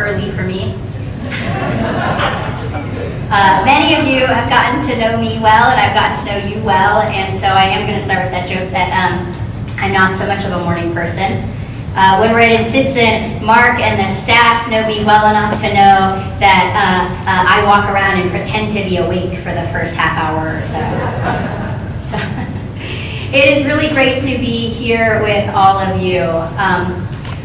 early for me. Many of you have gotten to know me well, and I've gotten to know you well, and so I am going to start with that joke that I'm not so much of a morning person. When we're in Sitson, Mark and the staff know me well enough to know that I walk around and pretend to be awake for the first half hour or so. It is really great to be here with all of you.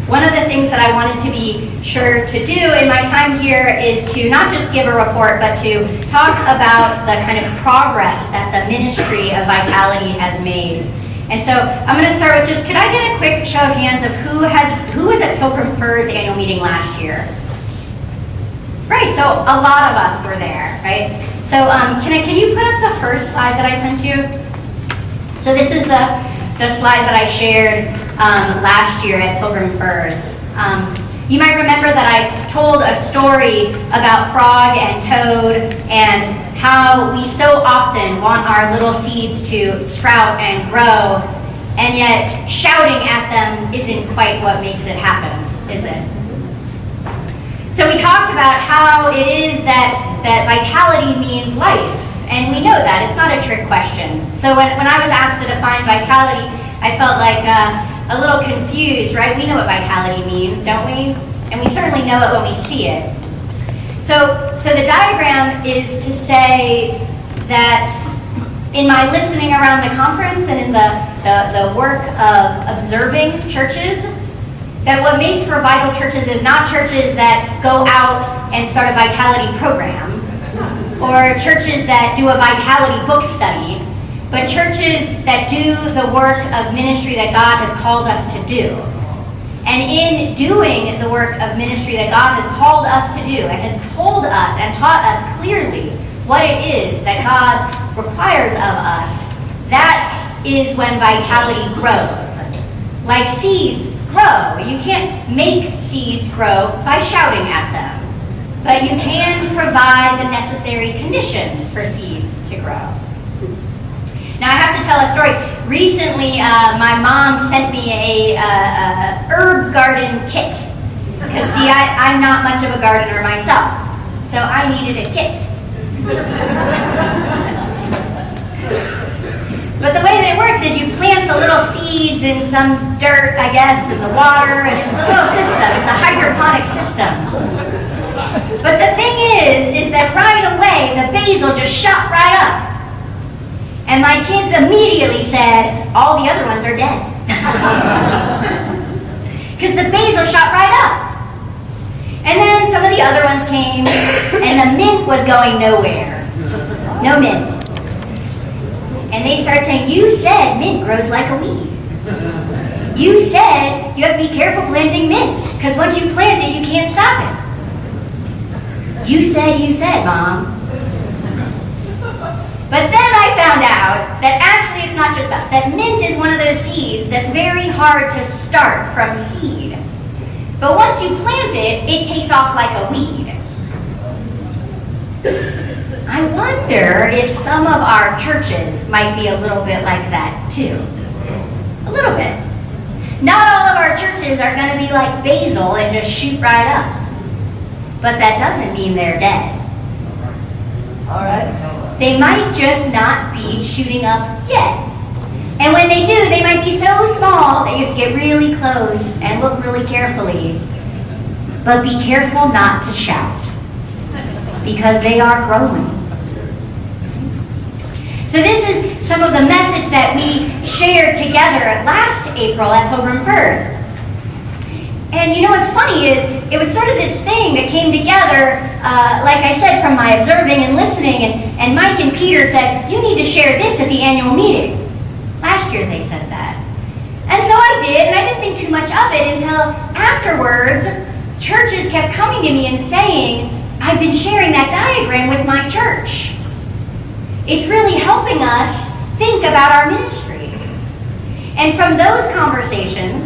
One of the things that I wanted to be sure to do in my time here is to not just give a report, but to talk about the kind of progress that the ministry of Vitality has made. And so I'm going to start with could I get a quick show of hands of who was at Pilgrim Fur's annual meeting last year? Right, so a lot of us were there, right? So can you put up the first slide that I sent you? So this is the slide that I shared last year at Pilgrim Fur's. You might remember that I told a story about Frog and Toad and how we so often want our little seeds to sprout and grow, and yet shouting at them isn't quite what makes it happen, is it? So we talked about how it is that vitality means life, and we know that. It's not a trick question. So when I was asked to define vitality, I felt like a little confused, right? We know what vitality means, don't we? And we certainly know it when we see it. So the diagram is to say that in my listening around the conference and in the work of observing churches, that what makes for vital churches is not churches that go out and start a vitality program, or churches that do a vitality book study, but churches that do the work of ministry that God has called us to do. And in doing the work of ministry that God has called us to do and has told us and taught us clearly what it is that God requires of us, that is when vitality grows. Like seeds grow. You can't make seeds grow by shouting at them, but you can provide the necessary conditions for seeds to grow. Now I have to tell a story. Recently, my mom sent me a herb garden kit. Because see, I'm not much of a gardener myself, so I needed a kit. But the way that it works is you plant the little seeds in some dirt, I guess, in the water, and it's a little system. It's a hydroponic system. But the thing is that right away, the basil just shot right up. And my kids immediately said, all the other ones are dead. Because the basil shot right up. And then some of the other ones came, and the mint was going nowhere. No mint. And they started saying, you said mint grows like a weed. You said you have to be careful planting mint, because once you plant it, you can't stop it. You said, Mom. But then I found out that actually it's not just us, that mint is one of those seeds that's very hard to start from seed. But once you plant it, it takes off like a weed. I wonder if some of our churches might be a little bit like that too. A little bit. Not all of our churches are going to be like basil and just shoot right up. But that doesn't mean they're dead. All right? They might just not be shooting up yet. And when they do, they might be so small that you have to get really close and look really carefully. But be careful not to shout, because they are growing. So this is some of the message that we shared together last April at Pilgrim Fur's. And you know what's funny is, it was sort of this thing that came together, like I said, from my observing and listening, and Mike and Peter said, you need to share this at the annual meeting. Last year they said that. And so I did, and I didn't think too much of it until afterwards, churches kept coming to me and saying, I've been sharing that diagram with my church. It's really helping us think about our ministry. And from those conversations,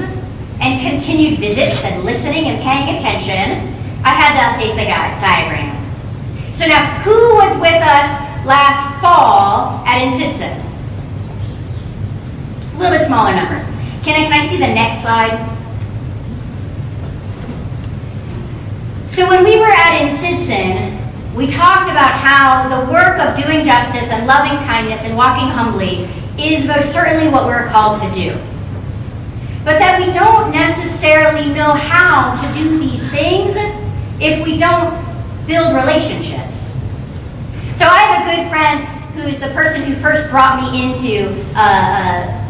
and continued visits and listening and paying attention, I had to update the diagram. So now, who was with us last fall at Insitson? A little bit smaller numbers. Can I see the next slide? So when we were at Insidson, we talked about how the work of doing justice and loving kindness and walking humbly is most certainly what we're called to do. But that we don't necessarily know how to do these things if we don't build relationships. So I have a good friend who's the person who first brought me into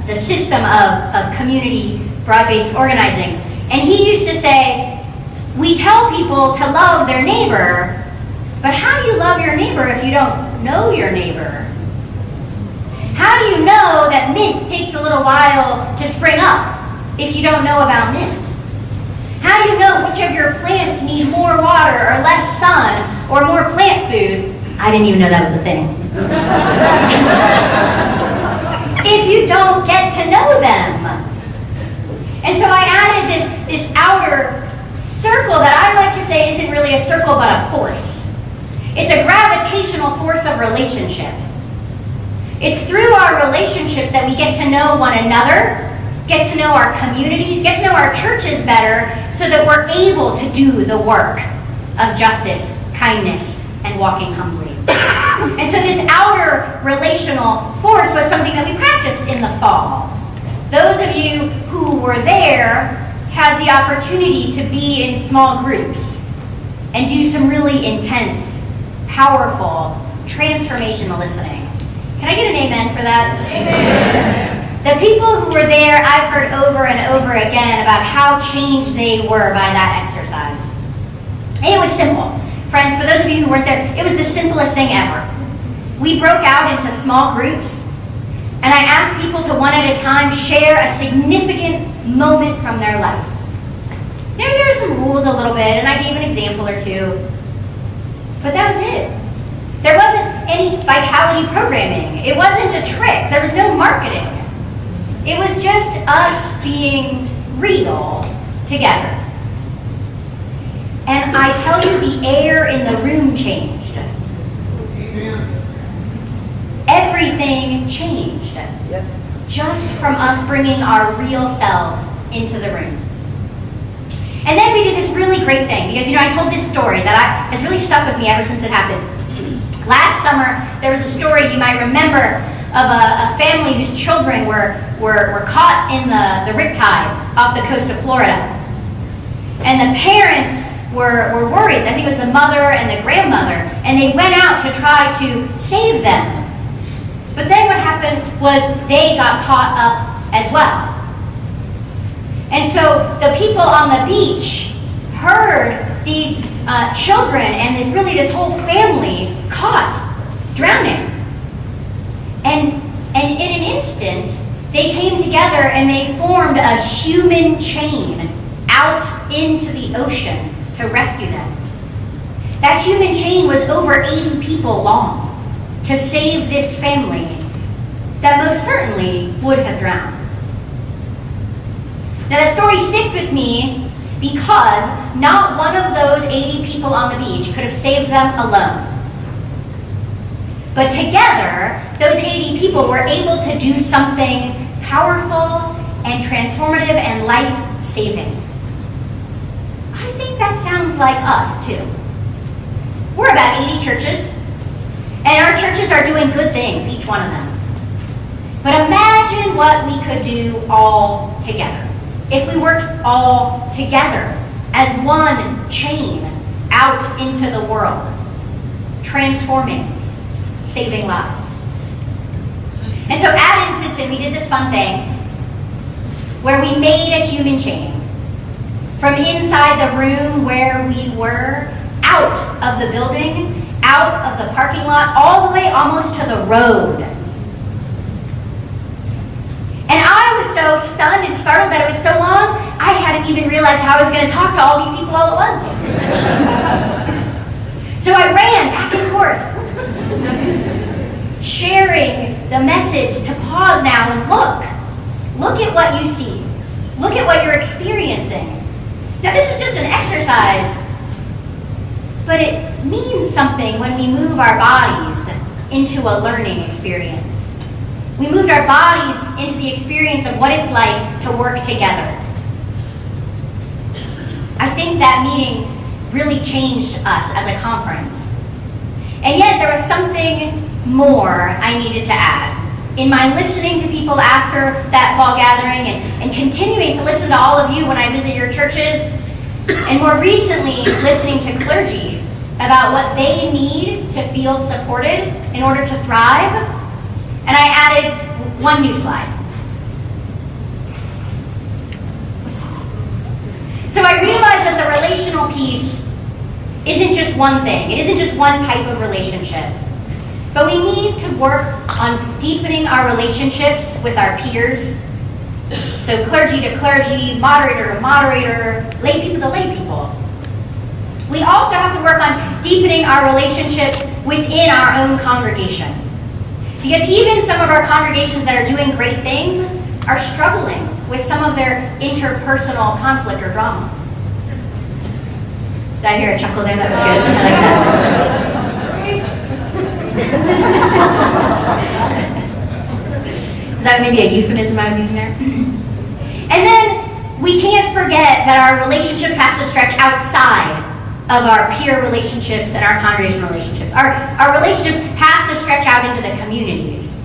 the system of community broad-based organizing. And he used to say, we tell people to love their neighbor, but how do you love your neighbor if you don't know your neighbor? How do you know that mint takes a little while to spring up if you don't know about mint? How do you know which of your plants need more water or less sun or more plant food? I didn't even know that was a thing. If you don't get to know them. And so I added this outer circle that I like to say isn't really a circle but a force. It's a gravitational force of relationship. It's through our relationships that we get to know one another, get to know our communities, get to know our churches better, so that we're able to do the work of justice, kindness, and walking humbly. And so this outer relational force was something that we practiced in the fall. Those of you who were there had the opportunity to be in small groups and do some really intense, powerful, transformational listening. Can I get an amen for that? Amen. The people who were there, I've heard over and over again about how changed they were by that exercise. And it was simple. Friends, for those of you who weren't there, it was the simplest thing ever. We broke out into small groups, and I asked people to one at a time share a significant moment from their life. Now, there were some rules a little bit, and I gave an example or two, but that was it. There wasn't any vitality programming. It wasn't a trick. There was no marketing. It was just us being real together. And I tell you, the air in the room changed. Everything changed. Yep. Just from us bringing our real selves into the room. And then we did this really great thing, because, I told this story that has really stuck with me ever since it happened. Last summer, there was a story you might remember of a family whose children were caught in the riptide off the coast of Florida. And the parents were worried. I think it was the mother and the grandmother, and they went out to try to save them. But then what happened was they got caught up as well. And so the people on the beach heard these children and this whole family caught, drowning. And in an instant, they came together and they formed a human chain out into the ocean to rescue them. That human chain was over 80 people long to save this family that most certainly would have drowned. Now that story sticks with me because not one of those 80 people on the beach could have saved them alone. But together, those 80 people were able to do something powerful and transformative and life-saving. I think that sounds like us, too. We're about 80 churches, and our churches are doing good things, each one of them. But imagine what we could do all together. If we worked all together as one chain out into the world, transforming, saving lives. And so at Insidson, we did this fun thing where we made a human chain from inside the room where we were, out of the building, out of the parking lot, all the way almost to the road. And I was so stunned and startled that it was so long, I hadn't even realized how I was going to talk to all these people all at once. So I ran back and forth, sharing the message to pause now and look. Look at what you see. Look at what you're experiencing. Now this is just an exercise, but it means something when we move our bodies into a learning experience. We moved our bodies into the experience of what it's like to work together. I think that meeting really changed us as a conference. And yet there was something more I needed to add. In my listening to people after that fall gathering and continuing to listen to all of you when I visit your churches, and more recently listening to clergy about what they need to feel supported in order to thrive, and I added one new slide. So I realized that the relational piece isn't just one thing. It isn't just one type of relationship. But we need to work on deepening our relationships with our peers. So clergy to clergy, moderator to moderator, lay people to lay people. We also have to work on deepening our relationships within our own congregation. Because even some of our congregations that are doing great things are struggling with some of their interpersonal conflict or drama. Did I hear a chuckle there? That was good. I like that. Is that maybe a euphemism I was using there? And then we can't forget that our relationships have to stretch outside of our peer relationships and our congregation relationships. Our relationships have to stretch out into the communities.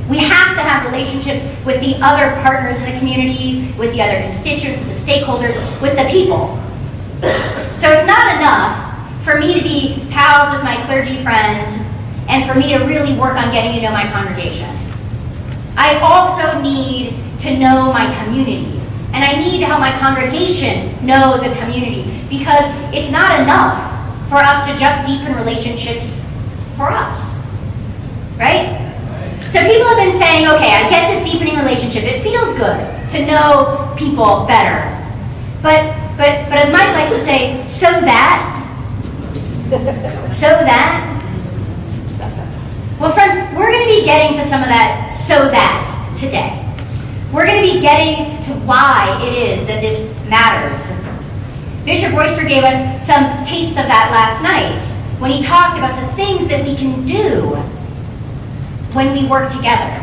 We have to have relationships with the other partners in the community, with the other constituents, with the stakeholders, with the people. So it's not enough for me to be pals with my clergy friends and for me to really work on getting to know my congregation. I also need to know my community. And I need to help my congregation know the community, because it's not enough for us to just deepen relationships for us. Right? So people have been saying, okay, I get this deepening relationship. It feels good to know people better. But as Mike likes to say, so that? Well, friends, we're going to be getting to some of that so that today. We're going to be getting to why it is that this matters. Bishop Royster gave us some taste of that last night when he talked about the things that we can do when we work together.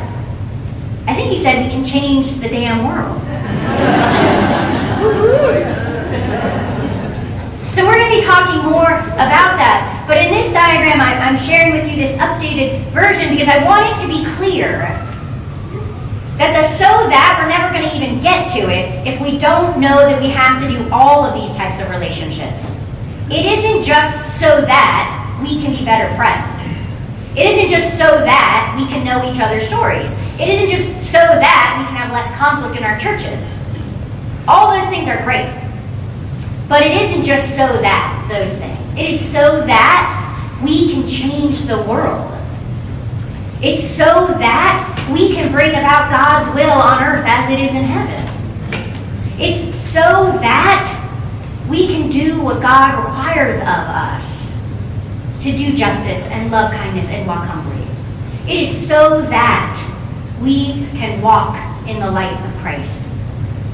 I think he said we can change the damn world. So we're going to be talking more about that. But in this diagram, I'm sharing with you this updated version because I want it to be clear that the so that, we're never going to even get to it if we don't know that we have to do all of these types of relationships. It isn't just so that we can be better friends. It isn't just so that we can know each other's stories. It isn't just so that we can have less conflict in our churches. All those things are great. But it isn't just so that, those things. It is so that we can change the world. It's so that we can bring about God's will on earth as it is in heaven. It's so that we can do what God requires of us, to do justice and love kindness and walk humbly. It is so that we can walk in the light of Christ.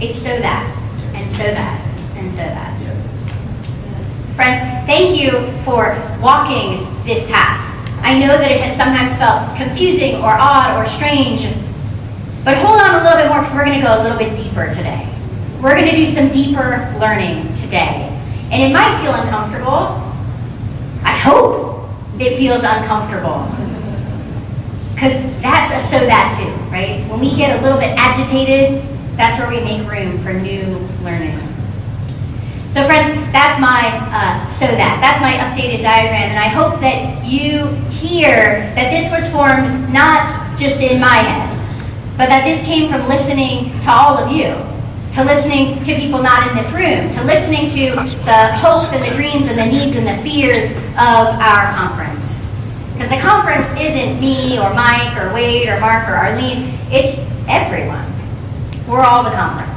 It's so that, and so that, and so that. Friends, thank you for walking this path. I know that it has sometimes felt confusing or odd or strange, but hold on a little bit more because we're going to go a little bit deeper today. We're going to do some deeper learning today. And it might feel uncomfortable. I hope it feels uncomfortable. Because that's a so that too, right? When we get a little bit agitated, that's where we make room for new learning. So friends, that's my so that. That's my updated diagram. And I hope that you hear that this was formed not just in my head, but that this came from listening to all of you, to listening to people not in this room, to listening to the hopes and the dreams and the needs and the fears of our conference. Because the conference isn't me or Mike or Wade or Mark or Arlene. It's everyone. We're all the conference.